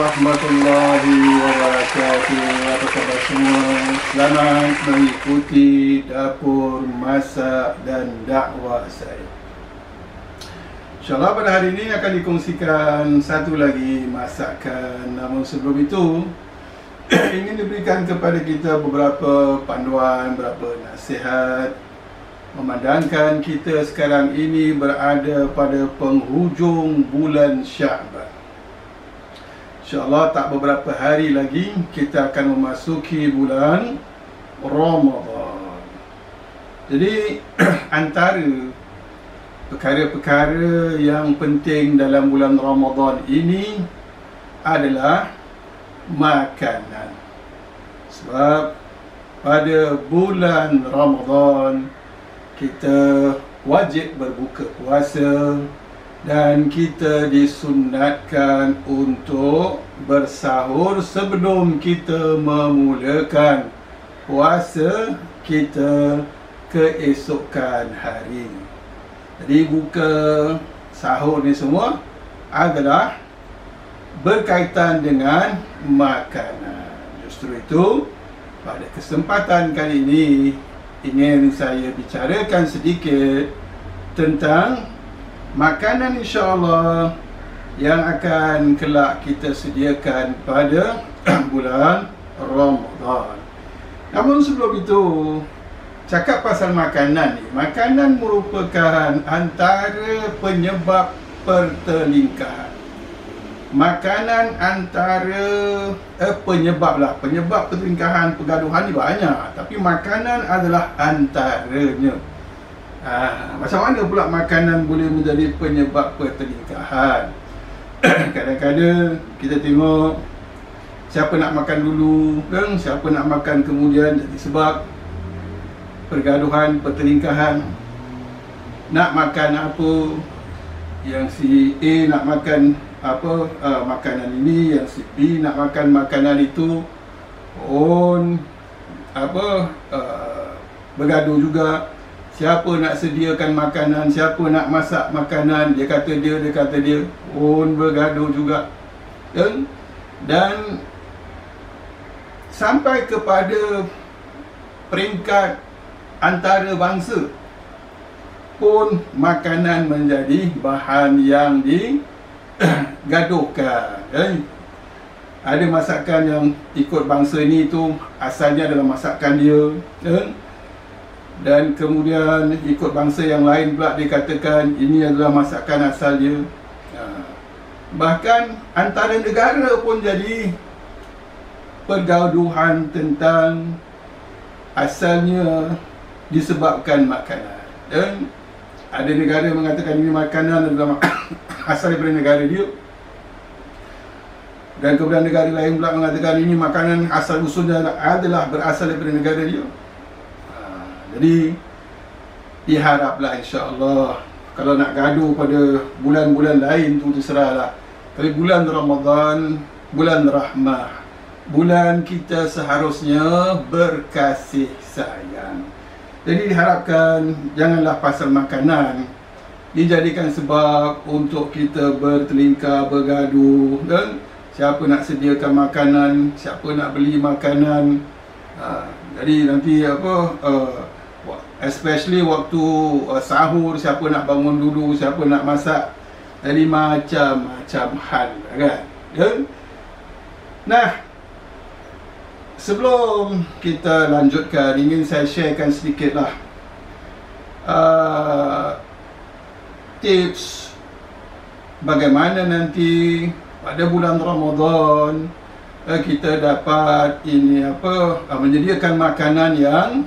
warahmatullahi wabarakatuh. Apa khabar semua? Selamat mengikuti dapur masak dan dakwah saya. InsyaAllah pada hari ini akan dikongsikan satu lagi masakan. Namun sebelum itu ingin diberikan kepada kita beberapa panduan, beberapa nasihat. Memandangkan kita sekarang ini berada pada penghujung bulan Sya'ban. InsyaAllah tak beberapa hari lagi kita akan memasuki bulan Ramadan. Jadi antara perkara-perkara yang penting dalam bulan Ramadan ini adalah makanan. Sebab pada bulan Ramadan kita wajib berbuka puasa dan kita disunatkan untuk bersahur sebelum kita memulakan puasa kita keesokan hari. Jadi buka sahur ni semua adalah berkaitan dengan makanan. Justru itu pada kesempatan kali ini ingin saya bicarakan sedikit tentang makanan insya-Allah yang akan kelak kita sediakan pada bulan Ramadan. Namun sebelum itu, cakap pasal makanan ni, makanan merupakan antara penyebab pertelingkahan. Makanan antara penyebab pertelingkahan, pergaduhan ni banyak, tapi makanan adalah antaranya. Macam mana pula makanan boleh menjadi penyebab pertelingkahan? Kadang-kadang kita tengok siapa nak makan dulu dan siapa nak makan kemudian jadi sebab pergaduhan, pertelingkahan. Nak makan apa, yang si A nak makan makanan ini, yang si B nak makan makanan itu, bergaduh juga. Siapa nak sediakan makanan, siapa nak masak makanan, dia kata dia bergaduh juga. Dan sampai kepada peringkat antara bangsa pun makanan menjadi bahan yang digaduhkan. Ada masakan yang ikut bangsa ni tu asalnya adalah masakan dia, dan kemudian ikut bangsa yang lain pula dikatakan ini adalah masakan asal dia. Bahkan antara negara pun jadi pergaduhan tentang asalnya disebabkan makanan. Dan ada negara mengatakan ini makanan adalah asal daripada negara dia, dan kemudian negara lain pula mengatakan ini makanan asal usulnya adalah berasal daripada negara dia. Jadi diharaplah insya-Allah kalau nak gaduh pada bulan-bulan lain tu terserahlah, tapi bulan Ramadan, bulan rahmah, bulan kita seharusnya berkasih sayang. Jadi diharapkan janganlah pasal makanan dijadikan sebab untuk kita bertelingkar, bergaduh, dan siapa nak sediakan makanan, siapa nak beli makanan. Jadi nanti especially waktu sahur, siapa nak bangun dulu, siapa nak masak. Jadi macam-macam hal, kan? Nah, sebelum kita lanjutkan, ingin saya sharekan sedikitlah tips bagaimana nanti pada bulan Ramadan kita dapat menyediakan makanan yang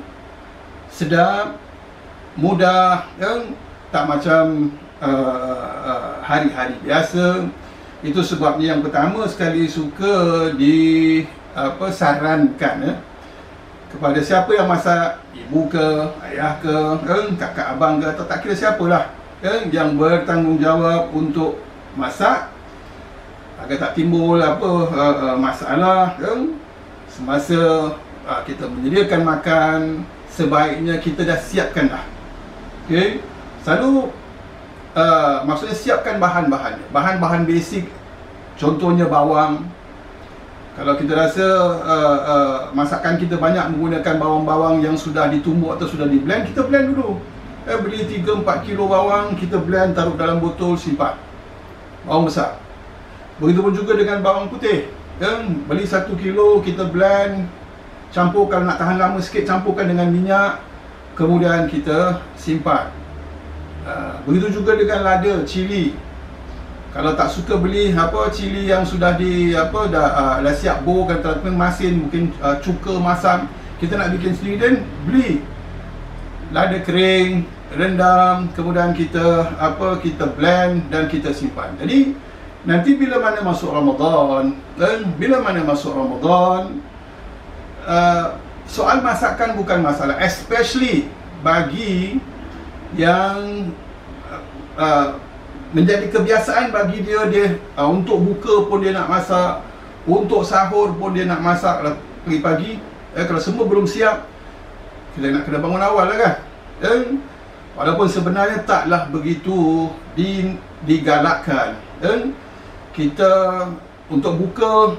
sedap, mudah, yang tak macam hari-hari biasa. Itu sebabnya yang pertama sekali suka sarankan kepada siapa yang masak, ibu ke, ayah ke, kakak abang ke, atau tak kira siapalah yang bertanggungjawab untuk masak, agar tak timbul masalah semasa kita menyediakan makan. Sebaiknya kita dah siapkan dah. Selalu maksudnya siapkan bahan-bahannya, bahan-bahan basic. Contohnya bawang, Kalau kita rasa masakan kita banyak menggunakan bawang-bawang yang sudah ditumbuk atau sudah di blend, kita blend dulu. Beli 3-4 kilo bawang, kita blend, taruh dalam botol, simpan. Bawang besar. Begitupun juga dengan bawang putih. Beli 1 kilo, kita blend, campur, kalau nak tahan lama sikit, campurkan dengan minyak, kemudian kita simpan. Begitu juga dengan lada, cili. Kalau tak suka beli cili yang sudah dah siap borkan ataupun masin, mungkin cuka masam, kita nak bikin sendiri, dan beli lada kering, rendam, kemudian kita blend dan kita simpan. Jadi nanti bila mana masuk Ramadan, soal masakan bukan masalah, especially bagi yang menjadi kebiasaan bagi dia untuk buka pun dia nak masak, untuk sahur pun dia nak masak pagi-pagi. Kalau semua belum siap, kita nak kena bangun awal lah kan. Walaupun sebenarnya taklah begitu digalakkan. Kita untuk buka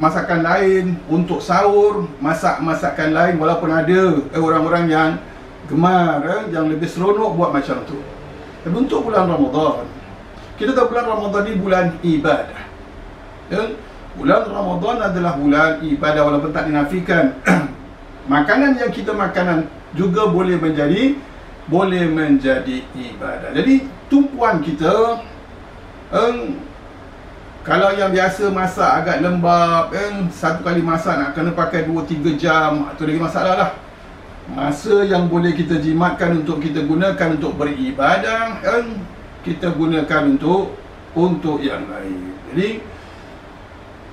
masakan lain, untuk sahur masakan lain, walaupun ada orang-orang yang gemar, yang lebih seronok buat macam tu. Tapi untuk bulan Ramadan, kita tahu bulan Ramadan ni bulan ibadah. Bulan Ramadan adalah bulan ibadah, walaupun tak dinafikan makanan yang kita makan juga boleh menjadi ibadah. Jadi tumpuan kita, kalau yang biasa masak agak lembab, satu kali masak nak kena pakai 2-3 jam, itu lagi masalah lah. Masa yang boleh kita jimatkan untuk kita gunakan untuk beribadah, kita gunakan untuk yang lain. Jadi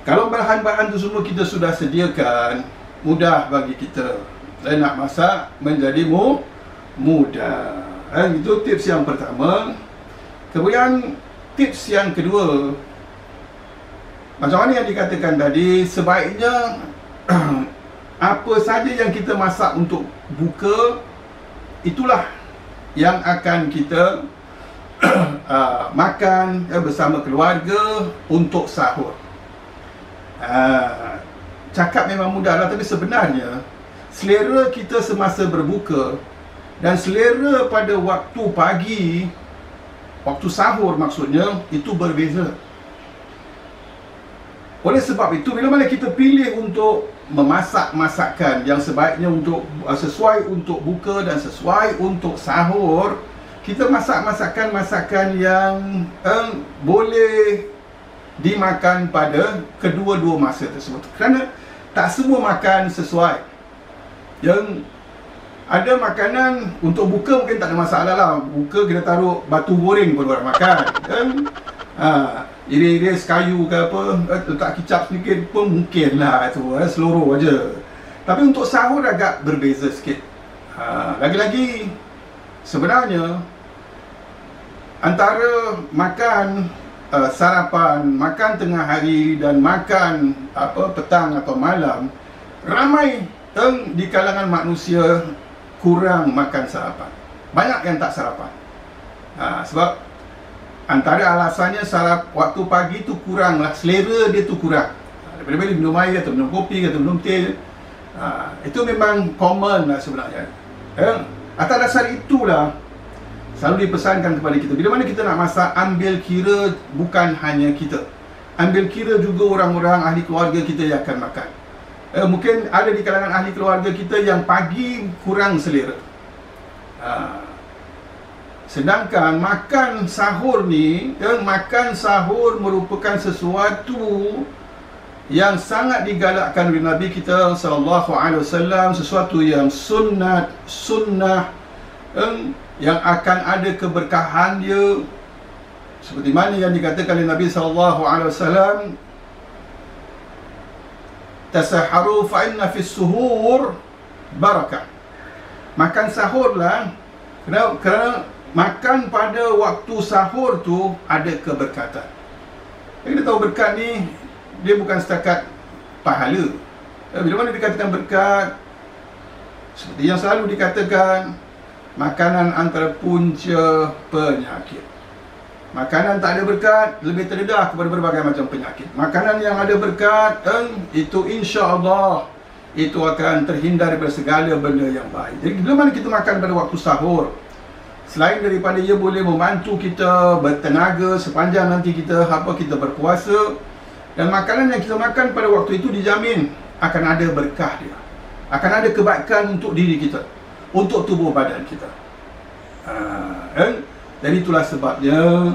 kalau bahan-bahan itu semua kita sudah sediakan, mudah bagi kita nak masak menjadi mudah. Itu tips yang pertama. Kemudian tips yang kedua, macam mana yang dikatakan tadi, sebaiknya apa saja yang kita masak untuk buka, itulah yang akan kita makan bersama keluarga untuk sahur. Cakap memang mudah lah, tapi sebenarnya selera kita semasa berbuka dan selera pada waktu pagi, waktu sahur maksudnya, itu berbeza. Oleh sebab itu, bila mana kita pilih untuk memasak masakan yang sebaiknya untuk sesuai untuk buka dan sesuai untuk sahur, kita masak masakan yang boleh dimakan pada kedua-dua masa tersebut. Kerana tak semua makan sesuai. Yang ada makanan untuk buka mungkin tak ada masalah lah. Buka kita taruh batu goreng pun orang makan. Iris-iris kayu ke apa, letak kicap sedikit pun mungkin lah tu, seluruh aja. Tapi untuk sahur agak berbeza sikit. Lagi-lagi sebenarnya antara makan sarapan, makan tengah hari dan makan petang atau malam, ramai di kalangan manusia kurang makan sarapan. Banyak yang tak sarapan. Sebab antara alasannya waktu pagi tu kurang lah, selera dia tu kurang. Daripada minum air atau minum kopi atau minum teh. Itu memang common lah sebenarnya. Atas dasar itulah selalu dipesankan kepada kita, bila mana kita nak masak, ambil kira bukan hanya kita, ambil kira juga orang-orang ahli keluarga kita yang akan makan. Mungkin ada di kalangan ahli keluarga kita yang pagi kurang selera. Sedangkan makan sahur ni, makan sahur merupakan sesuatu yang sangat digalakkan oleh Nabi kita SAW, sesuatu yang sunnah, yang akan ada keberkahan dia, seperti mana yang dikatakan oleh Nabi SAW, tasaharu fa inna fis suhur barakah. Makan sahurlah, kerana makan pada waktu sahur tu ada keberkatan. Kita tahu berkat ni dia bukan setakat pahala. Bila mana dikatakan berkat, seperti yang selalu dikatakan, makanan antara punca penyakit. Makanan tak ada berkat lebih terdedah kepada berbagai macam penyakit. Makanan yang ada berkat, itu insya-Allah itu akan terhindar daripada segala benda yang baik. Jadi bila mana kita makan pada waktu sahur, selain daripada ia boleh membantu kita bertenaga sepanjang nanti kita berpuasa, dan makanan yang kita makan pada waktu itu dijamin akan ada berkah dia, akan ada kebaikan untuk diri kita, untuk tubuh badan kita. Jadi itulah sebabnya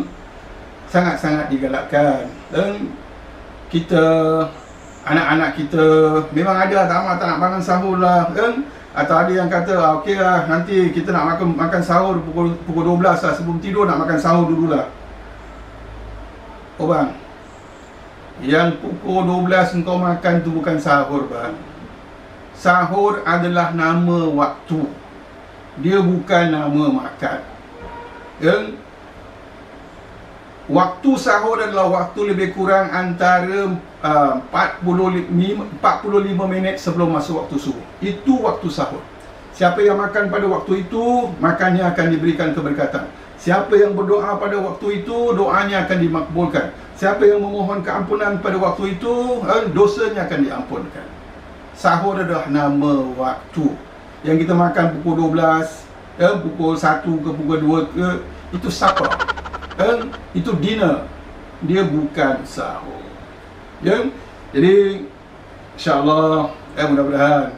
sangat-sangat digalakkan. Kita, anak-anak kita memang ada tak nak bangun sahur lah, atau ada yang kata okey lah, nanti kita nak makan sahur pukul 12 lah, sebelum tidur nak makan sahur dululah. Oh bang, yang pukul 12 engkau makan tu bukan sahur bang. Sahur adalah nama waktu, dia bukan nama makan. Waktu sahur adalah waktu lebih kurang antara 45 minit sebelum masuk waktu subuh. Itu waktu sahur. Siapa yang makan pada waktu itu, makannya akan diberikan keberkatan. Siapa yang berdoa pada waktu itu, doanya akan dimakbulkan. Siapa yang memohon keampunan pada waktu itu, dosanya akan diampunkan. Sahur adalah nama waktu. Yang kita makan pukul 12, pukul 1 ke pukul 2 ke, itu supper, itu dinner, dia bukan sahur. Jadi insya-Allah, mudah-mudahan,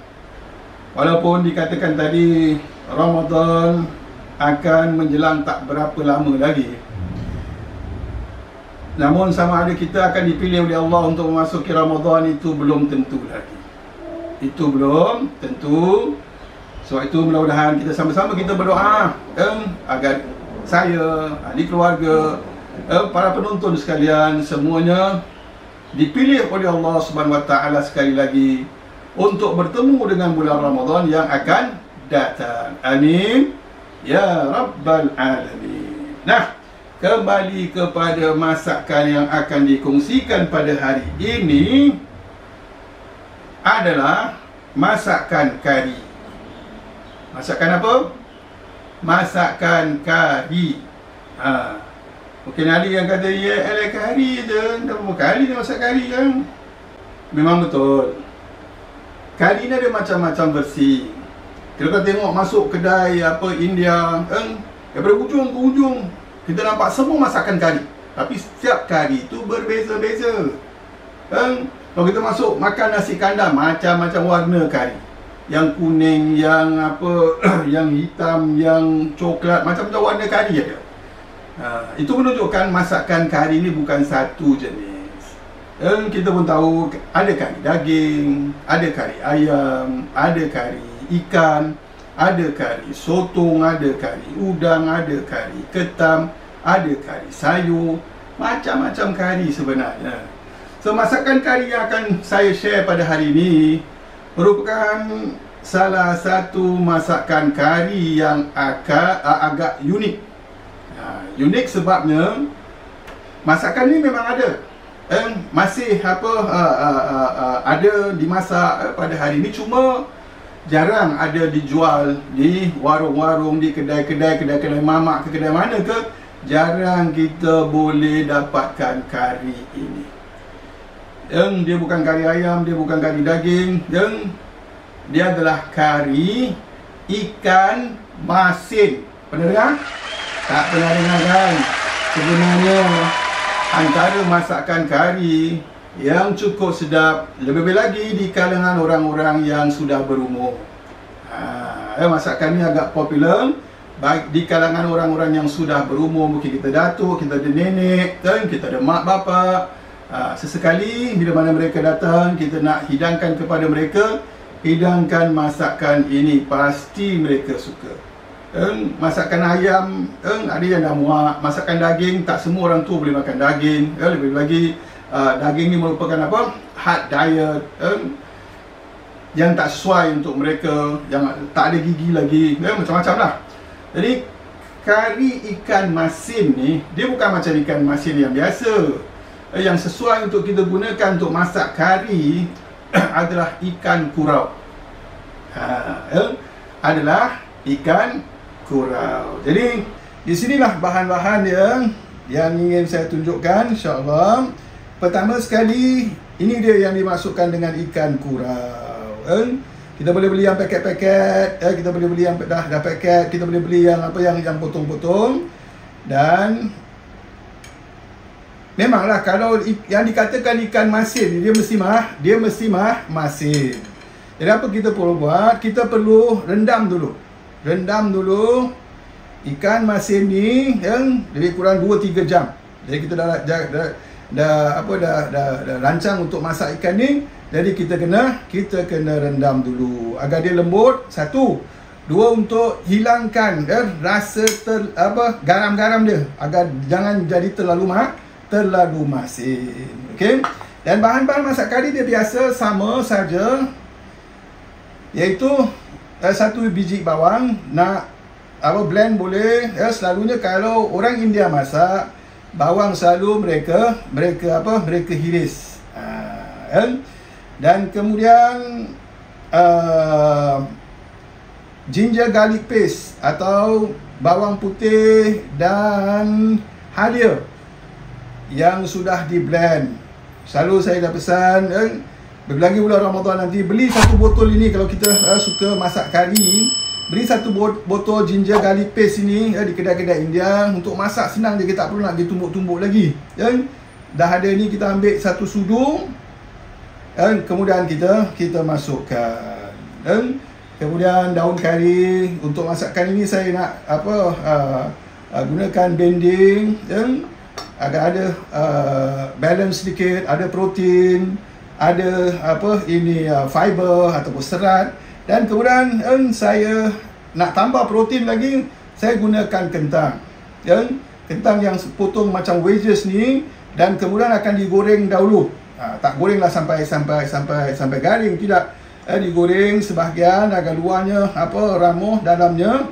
walaupun dikatakan tadi Ramadan akan menjelang tak berapa lama lagi, namun sama ada kita akan dipilih oleh Allah untuk memasuki Ramadan itu belum tentu lagi. Itu belum tentu. Sebab itu mudah-mudahan kita sama-sama kita berdoa agar saya, ahli keluarga, para penonton sekalian, semuanya dipilih oleh Allah Subhanahu Wa Taala sekali lagi untuk bertemu dengan bulan Ramadan yang akan datang. Amin ya rabbal alamin. Nah, kembali kepada masakan yang akan dikongsikan pada hari ini adalah masakan kari. Masakan apa? Masakan kari. Mungkin ada yang kata, ya ala kari je, tak apa kari dia masak kari kan? Memang betul. Kari ni ada macam-macam versi. Kalau kita tengok masuk kedai India, daripada ujung ke ujung kita nampak semua masakan kari. Tapi setiap kari itu berbeza-beza. Kalau kita masuk makan nasi kandar, macam-macam warna kari. Yang kuning, yang yang hitam, yang coklat, macam-macam warna kari ada. Itu menunjukkan masakan kari ni bukan satu jenis. Kita pun tahu ada kari daging, ada kari ayam, ada kari ikan, ada kari sotong, ada kari udang, ada kari ketam, ada kari sayur, macam-macam kari sebenarnya. So, masakan kari yang akan saya share pada hari ini merupakan salah satu masakan kari yang agak unik. Unik sebabnya masakan ni memang ada, masih ada dimasak pada hari ini, cuma jarang ada dijual di warung-warung, di kedai-kedai mamak ke kedai mana ke, jarang kita boleh dapatkan kari ini. Dia bukan kari ayam, dia bukan kari daging, dia adalah kari ikan masin. Pernah dengar? Tak pernah dengar kan? Sebenarnya antara masakan kari yang cukup sedap, lebih-lebih lagi di kalangan orang-orang yang sudah berumur. Masakan ni agak popular baik di kalangan orang-orang yang sudah berumur. Mungkin kita datuk, kita ada nenek, kita ada mak bapak. Sesekali bila mana mereka datang, kita nak hidangkan kepada mereka, hidangkan masakan ini, pasti mereka suka. Masakan ayam, ada yang dah muak. Masakan daging, tak semua orang tua boleh makan daging. Lebih lagi daging ni merupakan hard diet, yang tak sesuai untuk mereka, yang tak ada gigi lagi, macam-macam lah. Jadi kari ikan masin ni, dia bukan macam ikan masin yang biasa. Yang sesuai untuk kita gunakan untuk masak kari adalah ikan kurau. Adalah ikan kurau. Jadi di sinilah bahan-bahan yang yang ingin saya tunjukkan, insya-Allah. Pertama sekali, ini dia yang dimasukkan dengan ikan kurau. Kita boleh beli yang paket-paket, kita boleh beli yang dah paket, kita boleh beli yang apa yang potong-potong. Dan memanglah kalau yang dikatakan ikan masin, dia mesti masin. Jadi apa kita perlu buat? Kita perlu rendam dulu ikan masin ni yang lebih kurang 2-3 jam. Jadi kita dah rancang untuk masak ikan ni. Jadi kita kena rendam dulu agar dia lembut. 1, 2 untuk hilangkan rasa garam-garam dia agar jangan jadi terlalu masin. Okey. Dan bahan-bahan masak kari dia biasa sama saja, iaitu 1 biji bawang. Nak blend boleh. Selalunya kalau orang India masak, bawang selalu mereka hiris. Dan kemudian ginger garlic paste atau bawang putih dan halia yang sudah di blend. Selalu saya dah pesan, lagi bulan Ramadan nanti, beli 1 botol ini. Kalau kita suka masak kari, beli 1 botol ginger garlic paste ini di kedai-kedai India. Untuk masak senang je, kita tak perlu nak pergi tumbuk-tumbuk lagi. Dah ada ni, kita ambil 1 sudu, kemudian kita masukkan. Kemudian daun kari. Untuk masakan ini saya nak gunakan bending, agar ada balance sedikit, ada protein, ada fiber ataupun serat. Dan kemudian saya nak tambah protein lagi, saya gunakan kentang. Kentang yang potong macam wedges ni, dan kemudian akan digoreng dahulu. Tak gorenglah sampai garing, tidak. Digoreng sebahagian agar luarnya ramuh, dalamnya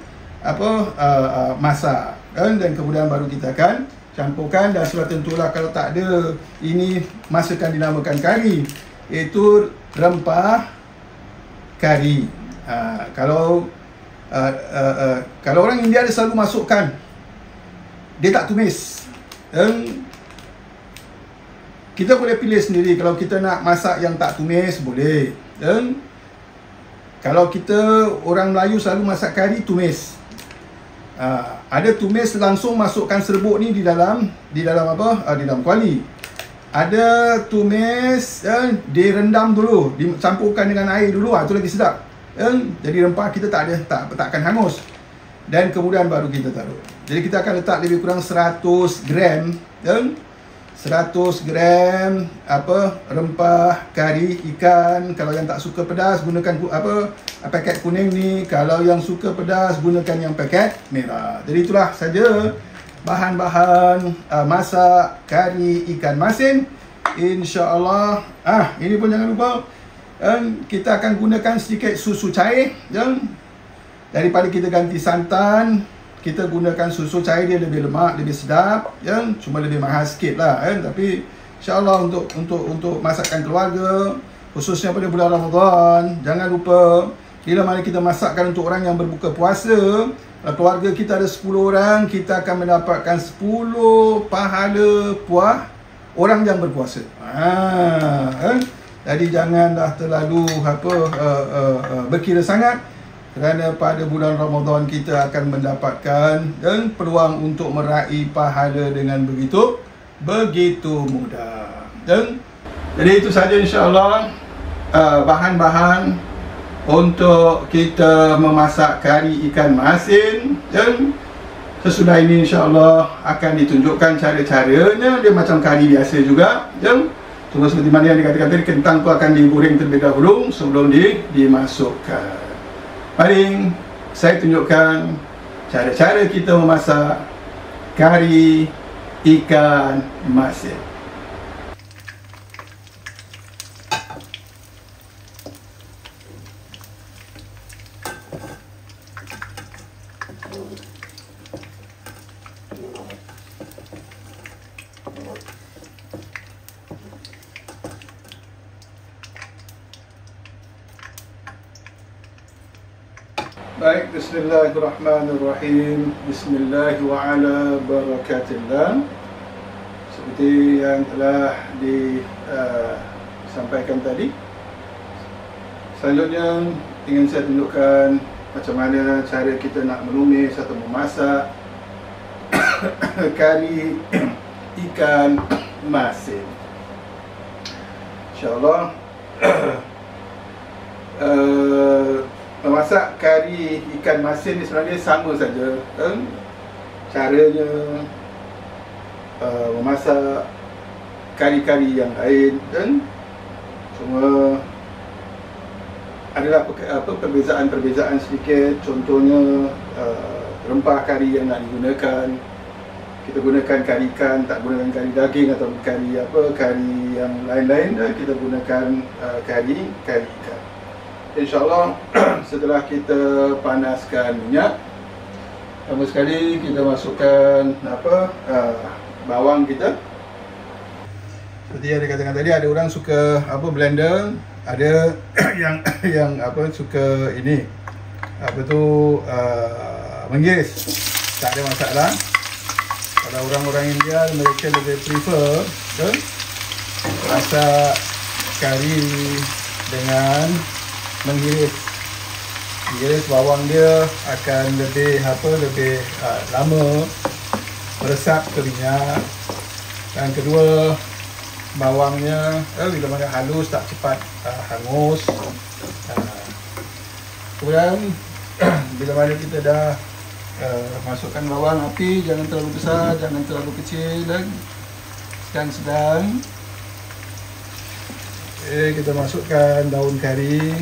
masak. Dan kemudian baru kita akan campurkan. Dan sudah tentulah kalau tak ada ini masakan dinamakan kari, iaitu rempah kari. Kalau orang India dia selalu masukkan, dia tak tumis. Kita boleh pilih sendiri. Kalau kita nak masak yang tak tumis, boleh. Kalau kita orang Melayu selalu masak kari tumis. Ada tumis langsung masukkan serbuk ni di dalam kuali. Ada tumis direndam dulu, dicampurkan dengan air dulu, itu lagi sedap. Jadi rempah kita tak akan hangus. Dan kemudian baru kita taruh. Jadi kita akan letak lebih kurang 100 gram 100 gram rempah kari ikan. Kalau yang tak suka pedas, gunakan paket kuning ni. Kalau yang suka pedas, gunakan yang paket merah. Jadi itulah saja bahan-bahan masak kari ikan masin, insya-Allah. Ini pun jangan lupa, kita akan gunakan sedikit susu cair. Daripada kita ganti santan, kita gunakan susu cair, dia lebih lemak, lebih sedap, cuma lebih mahal sikit lah, tapi insya-Allah untuk masakan keluarga, khususnya pada bulan Ramadan, jangan lupa bila mana kita masakkan untuk orang yang berbuka puasa. Keluarga kita ada 10 orang, kita akan mendapatkan 10 pahala puah orang yang berpuasa. Jadi janganlah terlalu berkira sangat, kerana pada bulan Ramadan kita akan mendapatkan peluang untuk meraih pahala dengan begitu mudah. Jadi itu saja insya-Allah bahan-bahan untuk kita memasak kari ikan masin. Sesudah ini insya-Allah akan ditunjukkan cara-caranya. Dia macam kari biasa juga. Cuma seperti mana yang dikatakan tadi, kentang tu akan digoreng terlebih dahulu sebelum dimasukkan. Mari saya tunjukkan cara-cara kita memasak kari ikan masin. Baik, bismillahirrahmanirrahim. Bismillah wa ala barakatillah. seperti yang telah disampaikan tadi. Selanjutnya ingin saya tunjukkan macam mana cara kita nak menumis atau memasak kari ikan masin. InsyaAllah memasak kari ikan masin ni sebenarnya sama saja kan? Caranya memasak kari-kari yang lain kan? Cuma adalah perbezaan sedikit. Contohnya rempah kari yang nak digunakan, kita gunakan kari ikan, tak gunakan kari daging atau kari yang lain-lain. Kita gunakan kari ikan. InsyaAllah setelah kita panaskan minyak, pertama sekali kita masukkan bawang kita. Seperti yang dikatakan tadi, ada orang suka blender, ada yang suka ini mengiris. Tak ada masalah. Kalau orang-orang India, mereka lebih prefer masak kari dengan mengiris. Mengiris bawang dia akan lebih lama meresap ke minyak. Dan kedua, bawangnya bila mana halus, tak cepat hangus. Kemudian bila mana kita dah masukkan bawang, api jangan terlalu besar, jangan terlalu kecil, dan sedang-sedang. Kita masukkan daun kari.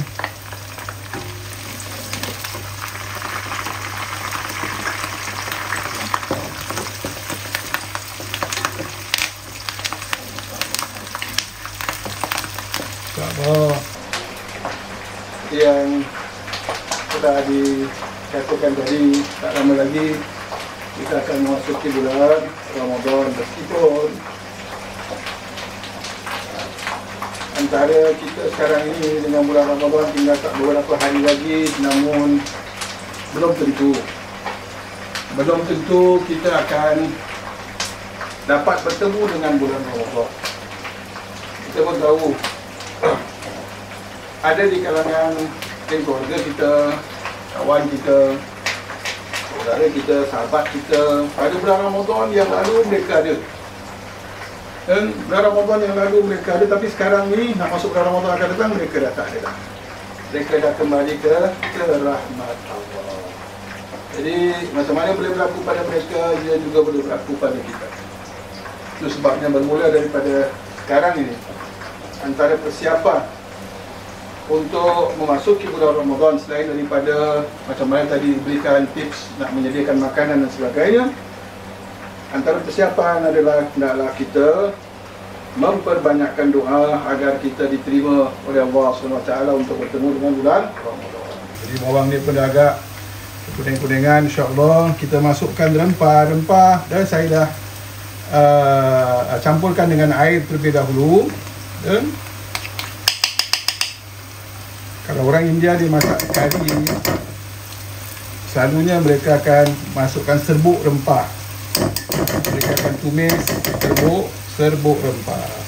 Yang sudah dikatakan tadi, tak lama lagi kita akan memasuki bulan Ramadan. Meskipun antara kita sekarang ini dengan bulan Ramadan tinggal tak beberapa hari lagi, namun belum tentu kita akan dapat bertemu dengan bulan Ramadan. Kita pun tahu ada di kalangan keluarga kita, kawan kita, saudara kita, sahabat kita, pada bulan Ramadan yang lalu mereka ada. Dan bulan Ramadan yang lalu mereka ada, tapi sekarang ni nak masuk bulan Ramadan akan datang, mereka dah tak ada dah. Mereka dah kembali ke rahmat Allah. Jadi macam mana boleh berlaku pada mereka, dia juga boleh berlaku pada kita. Itu sebabnya bermula daripada sekarang ini, antara persiapan untuk memasuki bulan Ramadan, selain daripada macam mana tadi diberikan tips nak menyediakan makanan dan sebagainya, antara persiapan adalah hendaklah kita memperbanyakkan doa agar kita diterima oleh Allah SWT untuk bertemu dengan bulan Ramadan. Jadi bawang ni pun dah agak kuning-kuningan, insyaAllah kita masukkan rempah-rempah, dan saya dah campurkan dengan air terlebih dahulu. Dan kalau orang India dia masak kari, selalunya mereka akan masukkan serbuk rempah. Mereka akan tumis serbuk rempah.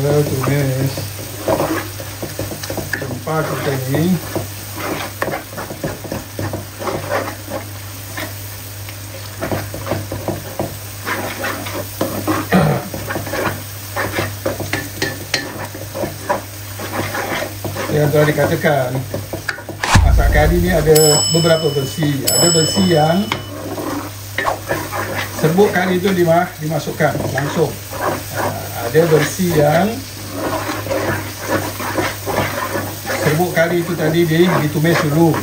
Kita tumis rempah kita ini. Yang telah dikatakan, masak kari ini ada beberapa versi. Ada versi yang serbuk kari itu dimasukkan langsung. Ada versi yang serbuk kari itu tadi ditumis dulu.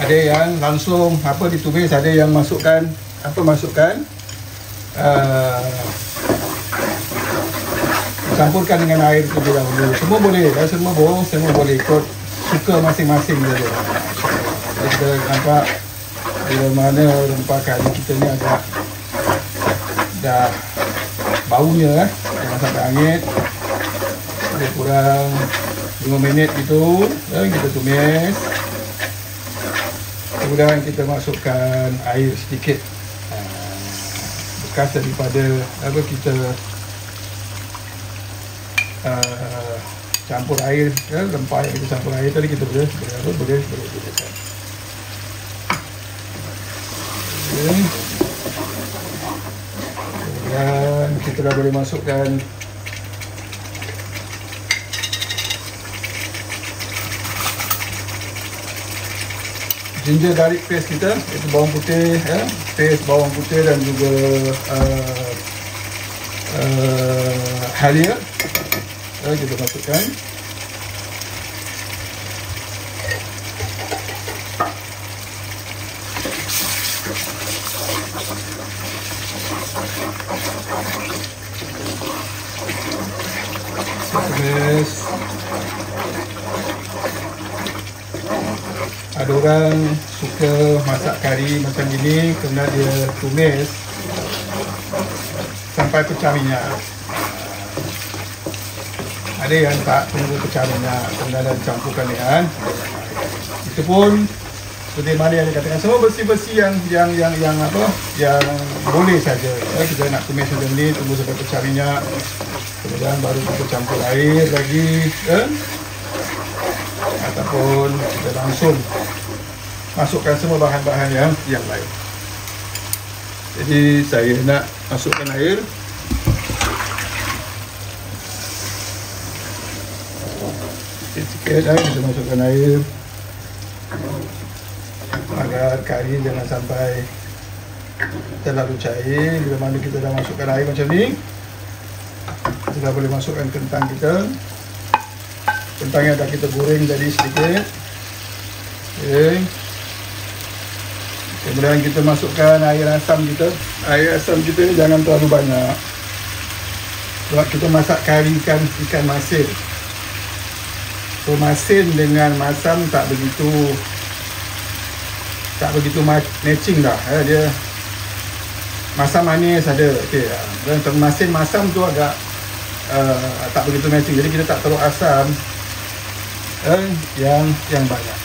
Ada yang langsung ditumis, ada yang masukkan campurkan dengan air terlebih dahulu. Semua boleh, semua boleh ikut suka masing-masing dia. Kita nampak bila mana rempah kari kita ni agak dah baunya jangan sampai hangit. Lebih kurang 5 minit gitu, kita tumis. Kemudian kita masukkan air sedikit, bekas daripada apa kita campur air, rempah yang kita campur air tadi kita boleh gunakan. Kemudian kita dah boleh masukkan ginger garlic paste kita, iaitu bawang putih, paste bawang putih dan juga halia. Kita masukkan. Tumis. Ada orang suka masak kari macam ini kerana dia tumis sampai pecah minyak. Ada yang tak tunggu pecah minyak, kemudian campurkan dengan. Itu pun seperti mana yang dikatakan, semua bersih-bersih yang apa, yang boleh saja. Kita nak tumis macam ni, tunggu sampai pecah minyak, kemudian baru kita campur air lagi, ataupun kita langsung masukkan semua bahan-bahan yang lain. Jadi saya nak masukkan air. Sikit kita masukkan air agar kari jangan sampai terlalu cair. Bila mana kita dah masukkan air macam ni, kita dah boleh masukkan kentang kita. Kentang yang dah kita goreng tadi sedikit. Okay. Kemudian kita masukkan air asam kita. Air asam kita ni jangan terlalu banyak, sebab kita masak kari ikan masin. So masin dengan masam tak begitu matching dah. Dia masam manis ada, okey. Dan masin masam tu agak tak begitu matching. Jadi kita tak perlu asam yang banyak.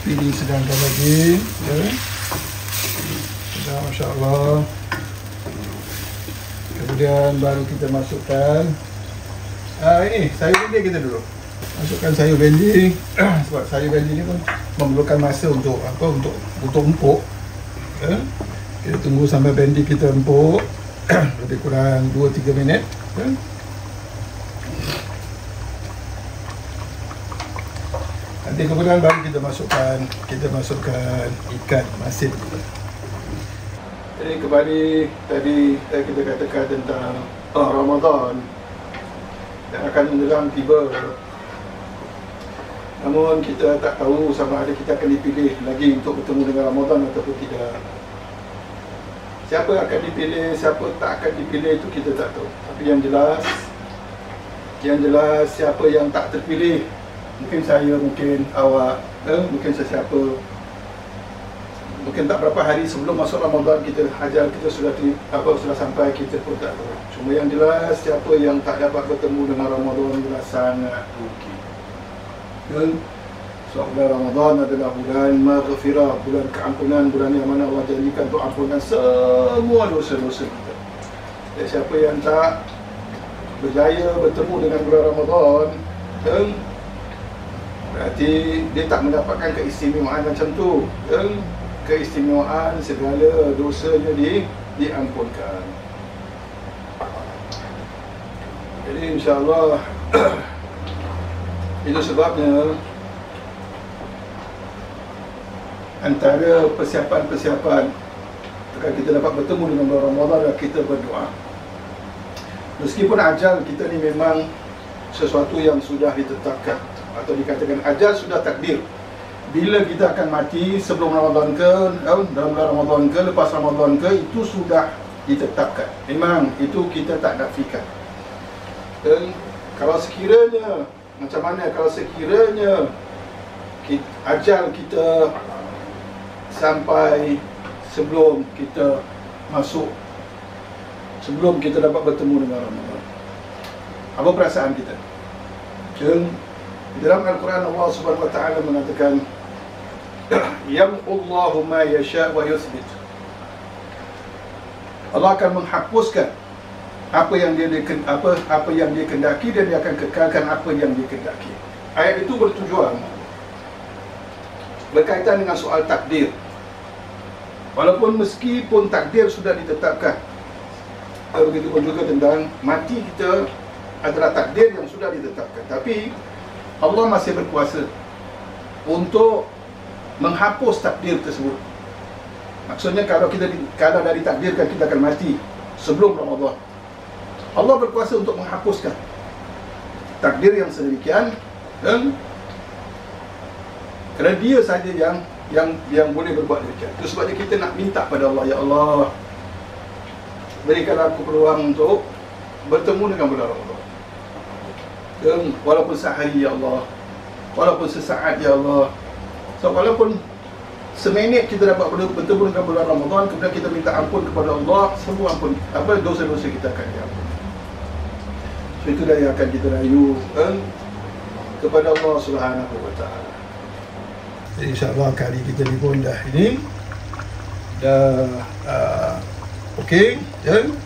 Ini sedangkan lagi, sudah, Masya Allah. Kemudian baru kita masukkan ini sayur bendi kita dulu. Masukkan sayur bendi sebab sayur bendi ni pun memerlukan masa untuk empuk. Kita tunggu sampai bendi kita empuk lebih kurang 2-3 minit. Nanti kemudian baru kita masukkan ikan masin. Jadi kembali tadi kita katakan tentang Ramadan yang akan menjelang tiba. Namun kita tak tahu sama ada kita akan dipilih lagi untuk bertemu dengan Ramadan ataupun tidak. Siapa akan dipilih, siapa tak akan dipilih itu kita tak tahu. Tapi yang jelas siapa yang tak terpilih, mungkin saya, mungkin awak, mungkin sesiapa, mungkin tak berapa hari sebelum masuk Ramadan ajal kita sudah sampai, kita pun tak tahu. Cuma yang jelas siapa yang tak dapat bertemu dengan Ramadan jelas sangat rugi. So bulan Ramadan adalah bulan maghfirah, bulan keampunan, bulan yang mana Allah janjikan untuk ampunkan semua dosa-dosa kita. Dan siapa yang tak berjaya bertemu dengan bulan Ramadan, berarti dia tak mendapatkan keistimewaan macam tu. Keistimewaan segala dosanya diampunkan. Jadi insya-Allah itu sebabnya antara persiapan agar kita dapat bertemu dengan bulan Ramadan adalah kita berdoa. Meskipun ajal kita ni memang sesuatu yang sudah ditetapkan, atau dikatakan ajal sudah takdir. bila kita akan mati, sebelum Ramadan ke, dalam bulan Ramadan ke, lepas Ramadan ke, itu sudah ditetapkan. Memang itu kita tak nafikan. Dan kalau sekiranya, macam mana kalau sekiranya ajal kita sampai sebelum kita masuk, sebelum kita dapat bertemu dengan Ramadan, apa perasaan kita? Dan dalam Al-Quran Allah Subhanahu Wa Taala mengatakan, Yamhullahu ma yasha' wa yuthbit. Allah akan menghapuskan apa yang dia kendaki, dan dia akan kekalkan apa yang dia kendaki. Ayat itu bertujuan berkaitan dengan soal takdir. Walaupun meskipun takdir sudah ditetapkan, begitu pun juga tentang mati kita adalah takdir yang sudah ditetapkan, tapi Allah masih berkuasa untuk menghapus takdir tersebut. Maksudnya kalau dah ditakdirkan kita akan mati sebelum Ramadan, Allah berkuasa untuk menghapuskan takdir yang sedemikian, dan kerana dia saja yang boleh berbuat demikian. Itu sebabnya kita nak minta pada Allah, ya Allah, berikan aku peluang untuk bertemu dengan bulan Ramadan. Dan walaupun sehari, ya Allah, walaupun sesaat, ya Allah. So walaupun seminit kita dapat bertemu dengan bulan Ramadan, kemudian kita minta ampun kepada Allah, semua ampun, dosa-dosa kita akan diampun. So itulah yang akan kita rayu kepada Allah Subhanahu Wa Taala. Jadi insya-Allah kali kita ni pun dah okey, dan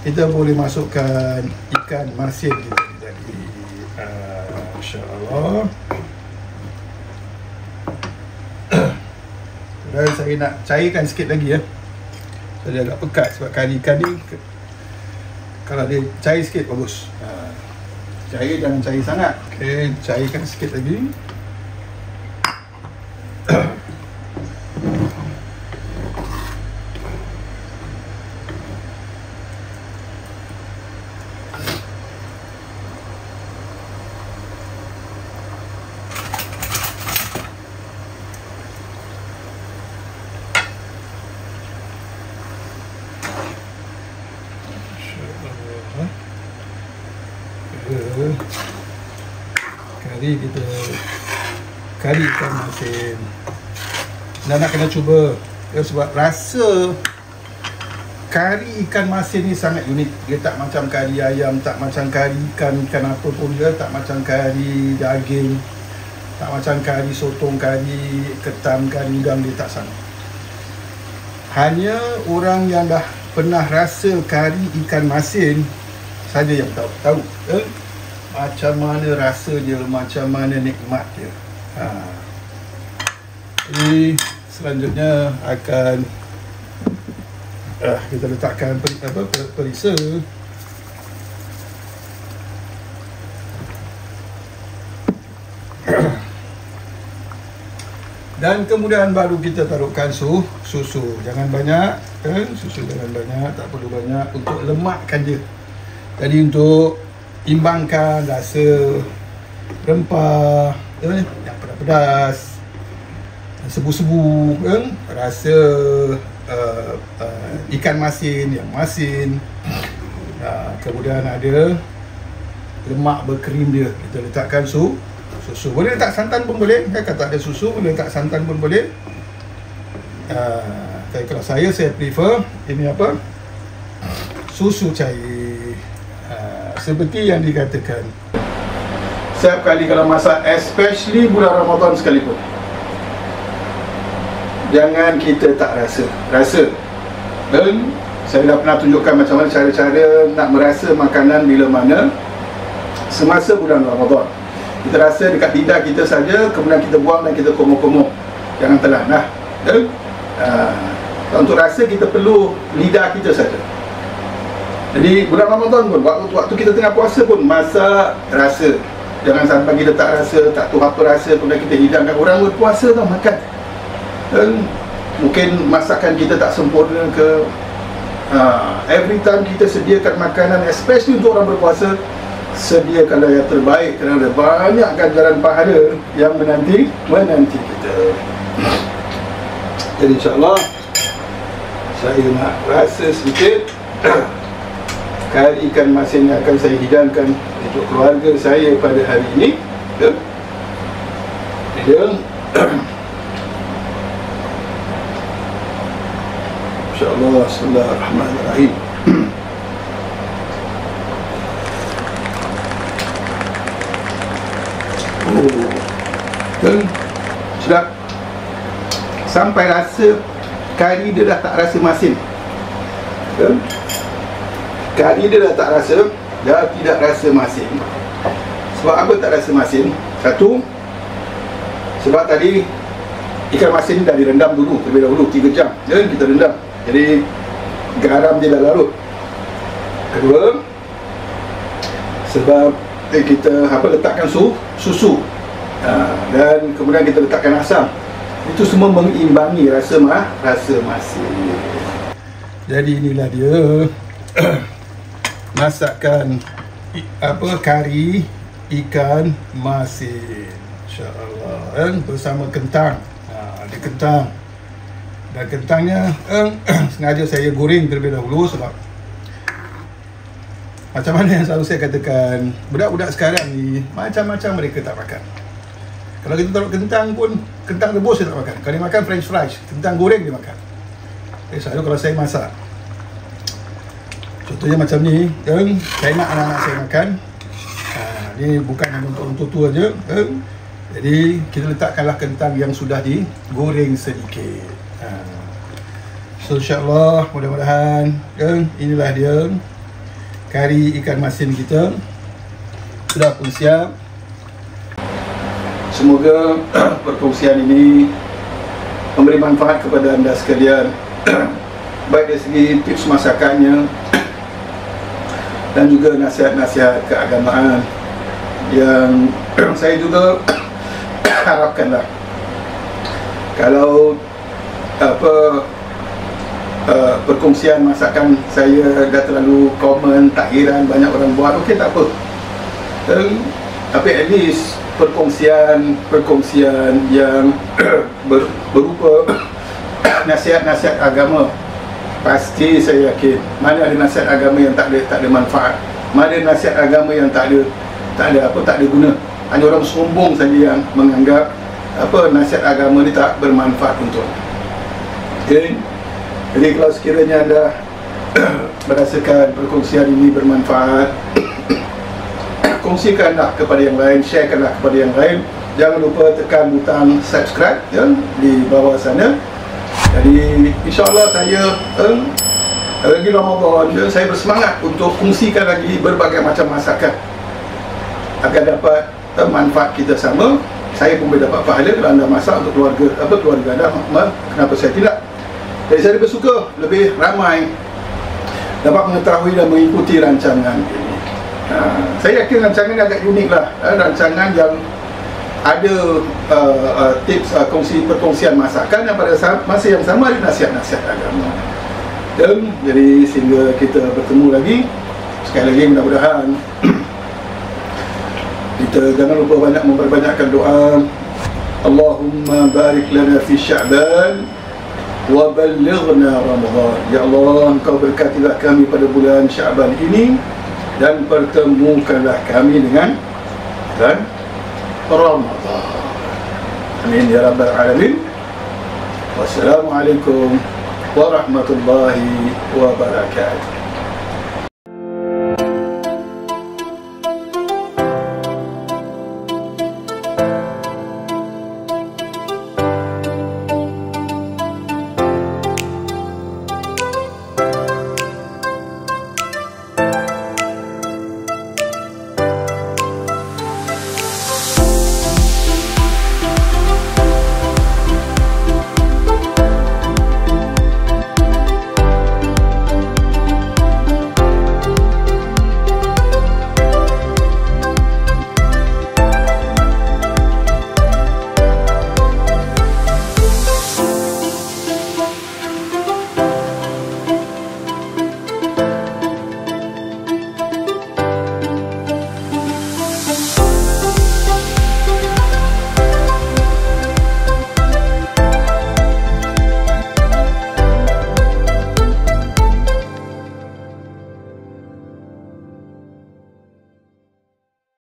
kita boleh masukkan ikan masin kita tadi. Insya-Allah. Dan saya nak cairkan sikit lagi ya. Dia agak pekat sebab kari ikan ni kalau dia cair sikit bagus. Cair, jangan cair sangat. Okey, cairkan sikit lagi. Kari ikan masin. Dan nak kena cuba ya, sebab rasa kari ikan masin ni sangat unik. Dia tak macam kari ayam, tak macam kari ikan apa pun dia, tak macam kari daging, tak macam kari sotong, kari ketam, kari udang, dia tak sama. Hanya orang yang dah pernah rasa kari ikan masin saja yang tahu macam mana rasa dia, macam mana nikmat dia. Jadi selanjutnya akan kita letakkan perisa. Dan kemudian baru kita taruhkan susu. Jangan banyak kan? Susu jangan banyak, tak perlu banyak, untuk lemakkan dia. Jadi untuk imbangkan rasa rempah yang pedas-pedas, sebu-sebu kan? Rasa ikan masin yang masin, kemudian ada lemak berkrim dia. Kita letakkan susu. Boleh letak santan pun boleh. Kalau tak ada susu, boleh letak santan pun boleh. Kalau saya prefer ini apa? Susu cair. Seperti yang dikatakan, setiap kali kalau masak, especially bulan Ramadan sekalipun, jangan kita tak rasa. Dan saya dah pernah tunjukkan macam mana cara-cara nak merasa makanan bila mana semasa bulan Ramadan. Kita rasa dekat lidah kita saja, kemudian kita buang dan kita komoh-komoh. Jangan telan lah. Dan untuk rasa kita perlu lidah kita saja. Jadi bulan Ramadan pun, waktu kita tengah puasa pun, masak rasa. Jangan sampai kita tak rasa, tak tahu apa rasa, kemudian kita hidangkan. Orang berpuasa tau makan. Dan mungkin masakan kita tak sempurna ke. Every time kita sediakan makanan, especially untuk orang berpuasa, sediakanlah yang terbaik, kerana banyak ganjaran pahala yang menanti kita. Jadi insyaAllah saya nak rasa sedikit kari ikan masin yang akan saya hidangkan untuk keluarga saya pada hari ini. InsyaAllah. Bismillahirrahmanirrahim. Sedap. Sampai rasa kari dia dah tak rasa masin. Kari dia dah tak rasa, dah tidak rasa masin. Sebab apa tak rasa masin? Satu, sebab tadi ikan masin dah direndam dulu, terlebih dahulu 3 jam dan kita rendam, jadi garam dia dah larut. Kedua, sebab kita letakkan susu, dan kemudian kita letakkan asam. Itu semua mengimbangi rasa masin. Jadi inilah dia masakan kari ikan masin, insya-Allah, bersama kentang. Ada kentang, dan kentangnya sengaja saya goreng terlebih dahulu. Sebab macam mana yang selalu saya katakan, budak-budak sekarang ni macam-macam mereka tak makan. Kalau kita taruh kentang pun, kentang rebus dia tak makan. Kalau dia makan french fries, kentang goreng dia makan. Selalu kalau saya masak, contohnya macam ni, saya nak anak-anak saya makan. Ni bukan hanya untuk tu aja. Jadi kita letakkanlah kentang yang sudah digoreng sedikit. So insyaAllah, mudah-mudahan inilah dia kari ikan masin kita sudah pun siap. Semoga perkongsian ini memberi manfaat kepada anda sekalian, baik dari segi tips masakannya dan juga nasihat-nasihat keagamaan yang saya juga harapkanlah. Kalau perkongsian masakan saya dah terlalu common, tak heran banyak orang buat, okey, tak apa. Tapi at least perkongsian yang berupa nasihat-nasihat agama, pasti saya yakin mana ada nasihat agama yang tak ada manfaat, mana nasihat agama yang tak ada guna. Hanya orang sombong saja yang menganggap nasihat agama ni tak bermanfaat untuk. Okay? Jadi kalau sekiranya anda merasakan perkongsian ini bermanfaat, kongsikanlah kepada yang lain, sharekanlah kepada yang lain. Jangan lupa tekan butang subscribe di bawah sana. Jadi insyaAllah saya lagi Ramadan, saya bersemangat untuk kongsikan lagi berbagai macam masakan agar dapat manfaat kita sama. Saya pun boleh dapat pahala kalau anda masak untuk keluarga anda. Kenapa saya tidak? Jadi saya lebih suka lebih ramai dapat mengetahui dan mengikuti rancangan ini. Saya yakin rancangan agak unik lah, rancangan yang ada tips perkongsian masakan, yang pada masa yang sama ada nasihat-nasihat agama. Dan jadi sehingga kita bertemu lagi, sekali lagi mudah-mudahan kita jangan lupa banyak memperbanyakkan doa. Allahumma barik lana fi Sya'ban wa ballighna Ramadan. Ya Allah, Engkau berkatilah kami pada bulan Sya'ban ini dan pertemukanlah kami dengan Ramadan. Amin ya rabbal alamin. Wassalamualaikum warahmatullahi wabarakatuh.